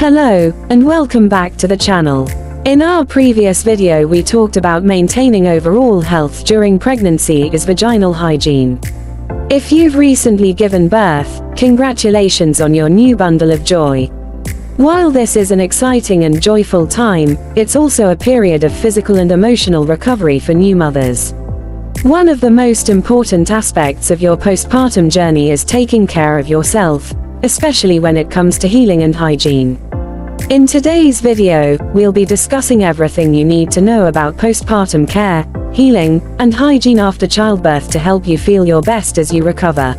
Hello, and welcome back to the channel. In our previous video we talked about maintaining overall health during pregnancy is vaginal hygiene. If you've recently given birth, congratulations on your new bundle of joy. While this is an exciting and joyful time, it's also a period of physical and emotional recovery for new mothers. One of the most important aspects of your postpartum journey is taking care of yourself, especially when it comes to healing and hygiene. In today's video, we'll be discussing everything you need to know about postpartum care, healing, and hygiene after childbirth to help you feel your best as you recover.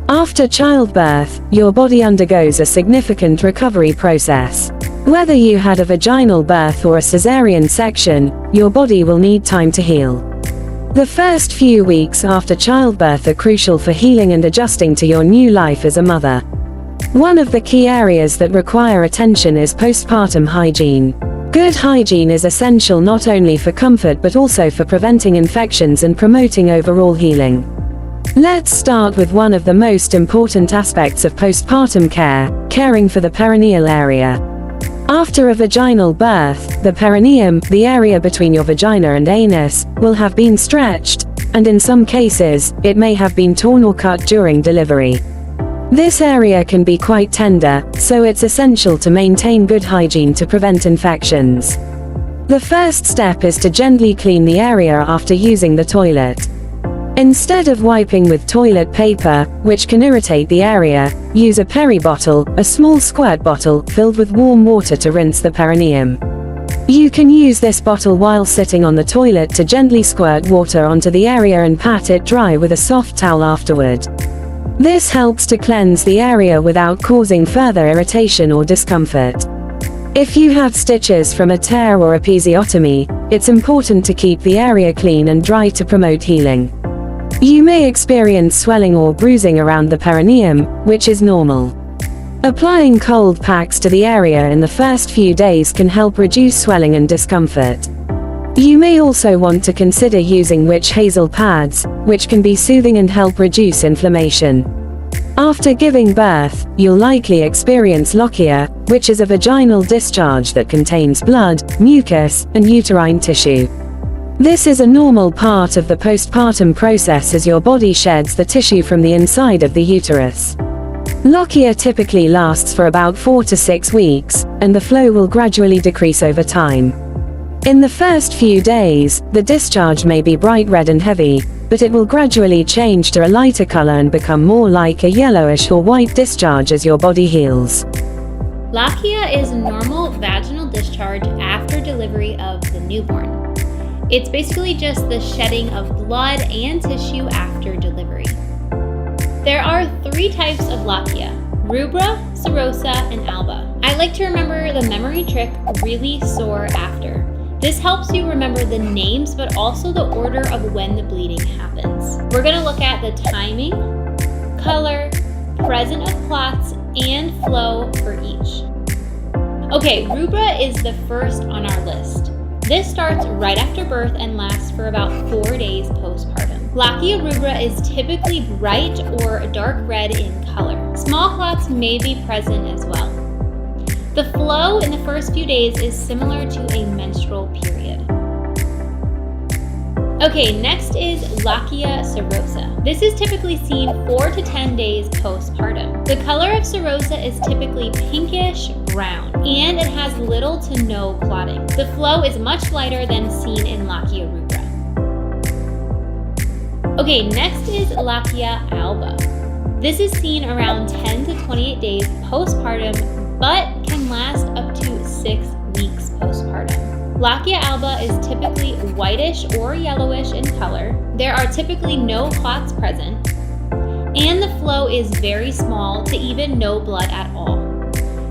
After childbirth, your body undergoes a significant recovery process. Whether you had a vaginal birth or a cesarean section, your body will need time to heal. The first few weeks after childbirth are crucial for healing and adjusting to your new life as a mother. One of the key areas that require attention is postpartum hygiene. Good hygiene is essential not only for comfort but also for preventing infections and promoting overall healing. Let's start with one of the most important aspects of postpartum care, caring for the perineal area. After a vaginal birth, the perineum, the area between your vagina and anus, will have been stretched, and in some cases, it may have been torn or cut during delivery. This area can be quite tender, so it's essential to maintain good hygiene to prevent infections. The first step is to gently clean the area after using the toilet. Instead of wiping with toilet paper, which can irritate the area, use a peri bottle, a small squirt bottle, filled with warm water to rinse the perineum. You can use this bottle while sitting on the toilet to gently squirt water onto the area and pat it dry with a soft towel afterward. This helps to cleanse the area without causing further irritation or discomfort. If you have stitches from a tear or episiotomy, it's important to keep the area clean and dry to promote healing. You may experience swelling or bruising around the perineum, which is normal. Applying cold packs to the area in the first few days can help reduce swelling and discomfort. You may also want to consider using witch hazel pads, which can be soothing and help reduce inflammation. After giving birth, you'll likely experience lochia, which is a vaginal discharge that contains blood, mucus, and uterine tissue. This is a normal part of the postpartum process as your body sheds the tissue from the inside of the uterus. Lochia typically lasts for about 4 to 6 weeks, and the flow will gradually decrease over time. In the first few days, the discharge may be bright red and heavy, but it will gradually change to a lighter color and become more like a yellowish or white discharge as your body heals. Lochia is a normal vaginal discharge after delivery of the newborn. It's basically just the shedding of blood and tissue after delivery. There are 3 types of lochia: rubra, serosa, and alba. I like to remember the memory trick really sore after. This helps you remember the names but also the order of when the bleeding happens. We're going to look at the timing, color, presence of clots, and flow for each. Okay, rubra is the first on our list. This starts right after birth and lasts for about 4 days postpartum. Lochia rubra is typically bright or dark red in color. Small clots may be present as well. The flow in the first few days is similar to a menstrual period. Okay, next is lochia serosa. This is typically seen 4 to 10 days postpartum. The color of serosa is typically pinkish brown, and it has little to no clotting. The flow is much lighter than seen in lochia rubra. Okay, next is lochia alba. This is seen around 10 to 28 days postpartum, but can last up to 6 weeks postpartum. Lochia alba is typically whitish or yellowish in color. There are typically no clots present, and the flow is very small to even no blood at all.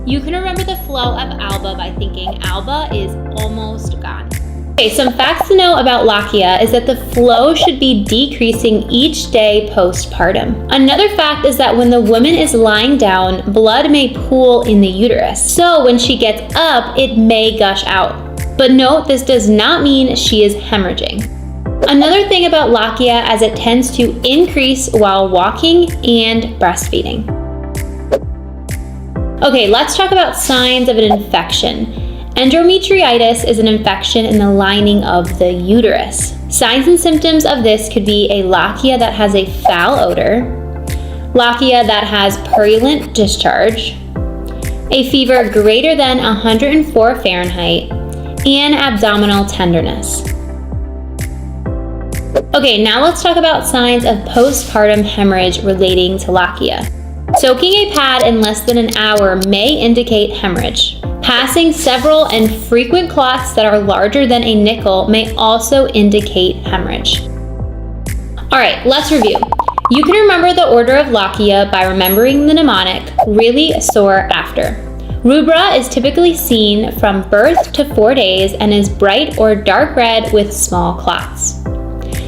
You can remember the flow of alba by thinking alba is almost gone. Okay, some facts to know about lochia is that the flow should be decreasing each day postpartum. Another fact is that when the woman is lying down, blood may pool in the uterus. So when she gets up, it may gush out. But note, this does not mean she is hemorrhaging. Another thing about lochia is it tends to increase while walking and breastfeeding. Okay, let's talk about signs of an infection. Endometritis is an infection in the lining of the uterus. Signs and symptoms of this could be a lochia that has a foul odor, lochia that has purulent discharge, a fever greater than 104 Fahrenheit, and abdominal tenderness. Okay, now let's talk about signs of postpartum hemorrhage relating to lochia. Soaking a pad in less than an hour may indicate hemorrhage. Passing several and frequent clots that are larger than a nickel may also indicate hemorrhage. All right, let's review. You can remember the order of lochia by remembering the mnemonic, really sore after. Rubra is typically seen from birth to 4 days and is bright or dark red with small clots.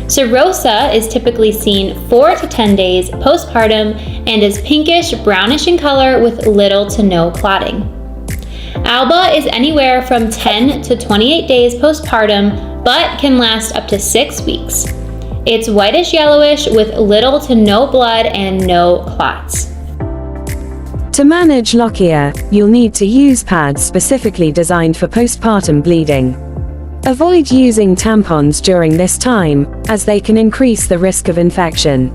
Serosa is typically seen 4 to 10 days postpartum and is pinkish brownish in color with little to no clotting. Alba is anywhere from 10 to 28 days postpartum but can last up to 6 weeks. It's whitish yellowish with little to no blood and no clots. To manage lochia, you'll need to use pads specifically designed for postpartum bleeding. Avoid using tampons during this time, as they can increase the risk of infection.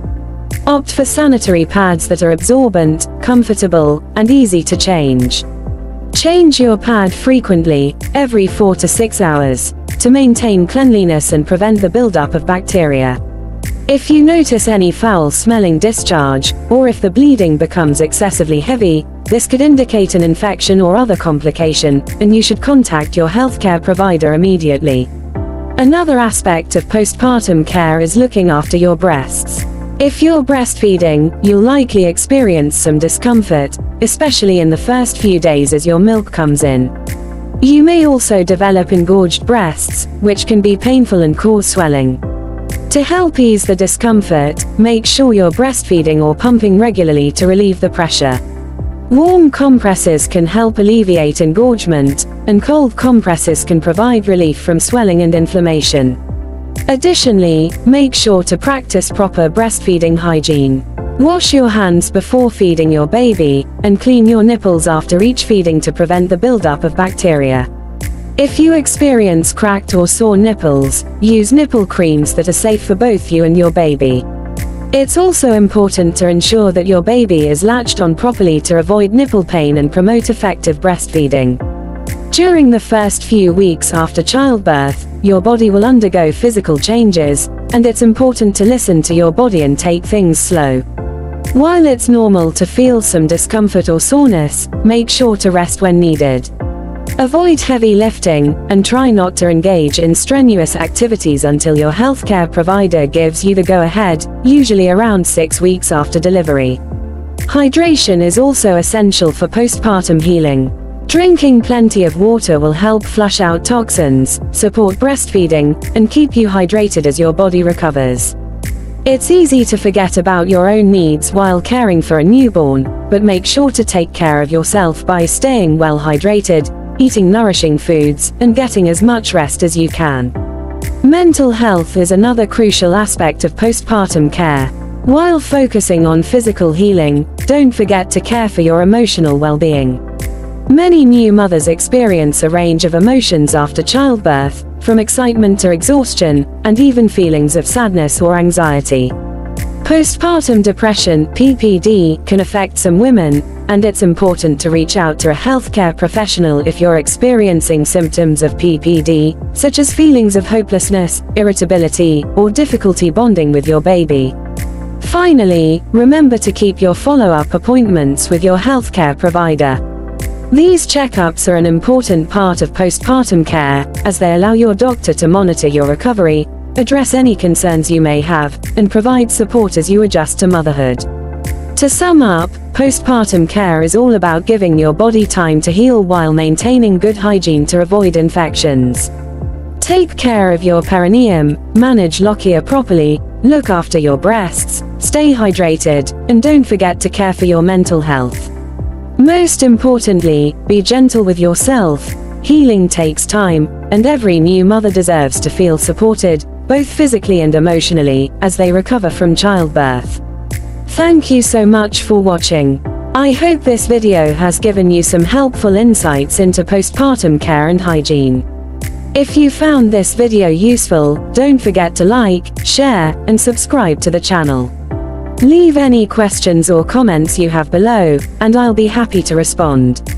Opt for sanitary pads that are absorbent, comfortable, and easy to change. Change your pad frequently, every 4 to 6 hours, to maintain cleanliness and prevent the buildup of bacteria. If you notice any foul-smelling discharge, or if the bleeding becomes excessively heavy, this could indicate an infection or other complication, and you should contact your healthcare provider immediately. Another aspect of postpartum care is looking after your breasts. If you're breastfeeding, you'll likely experience some discomfort, especially in the first few days as your milk comes in. You may also develop engorged breasts, which can be painful and cause swelling. To help ease the discomfort, make sure you're breastfeeding or pumping regularly to relieve the pressure. Warm compresses can help alleviate engorgement, and cold compresses can provide relief from swelling and inflammation. Additionally, make sure to practice proper breastfeeding hygiene. Wash your hands before feeding your baby, and clean your nipples after each feeding to prevent the buildup of bacteria. If you experience cracked or sore nipples, use nipple creams that are safe for both you and your baby. It's also important to ensure that your baby is latched on properly to avoid nipple pain and promote effective breastfeeding. During the first few weeks after childbirth, your body will undergo physical changes, and it's important to listen to your body and take things slow. While it's normal to feel some discomfort or soreness, make sure to rest when needed. Avoid heavy lifting, and try not to engage in strenuous activities until your healthcare provider gives you the go-ahead, usually around 6 weeks after delivery. Hydration is also essential for postpartum healing. Drinking plenty of water will help flush out toxins, support breastfeeding, and keep you hydrated as your body recovers. It's easy to forget about your own needs while caring for a newborn, but make sure to take care of yourself by staying well hydrated, eating nourishing foods, and getting as much rest as you can. Mental health is another crucial aspect of postpartum care. While focusing on physical healing, don't forget to care for your emotional well-being. Many new mothers experience a range of emotions after childbirth, from excitement to exhaustion, and even feelings of sadness or anxiety. Postpartum depression, PPD, can affect some women, and it's important to reach out to a healthcare professional if you're experiencing symptoms of PPD, such as feelings of hopelessness, irritability, or difficulty bonding with your baby. Finally, remember to keep your follow-up appointments with your healthcare provider. These checkups are an important part of postpartum care, as they allow your doctor to monitor your recovery, address any concerns you may have, and provide support as you adjust to motherhood. To sum up, postpartum care is all about giving your body time to heal while maintaining good hygiene to avoid infections. Take care of your perineum, manage lochia properly, look after your breasts, stay hydrated, and don't forget to care for your mental health. Most importantly, be gentle with yourself. Healing takes time, and every new mother deserves to feel supported, both physically and emotionally, as they recover from childbirth. Thank you so much for watching. I hope this video has given you some helpful insights into postpartum care and hygiene. If you found this video useful, don't forget to like, share, and subscribe to the channel. Leave any questions or comments you have below, and I'll be happy to respond.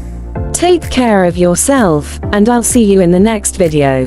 Take care of yourself, and I'll see you in the next video.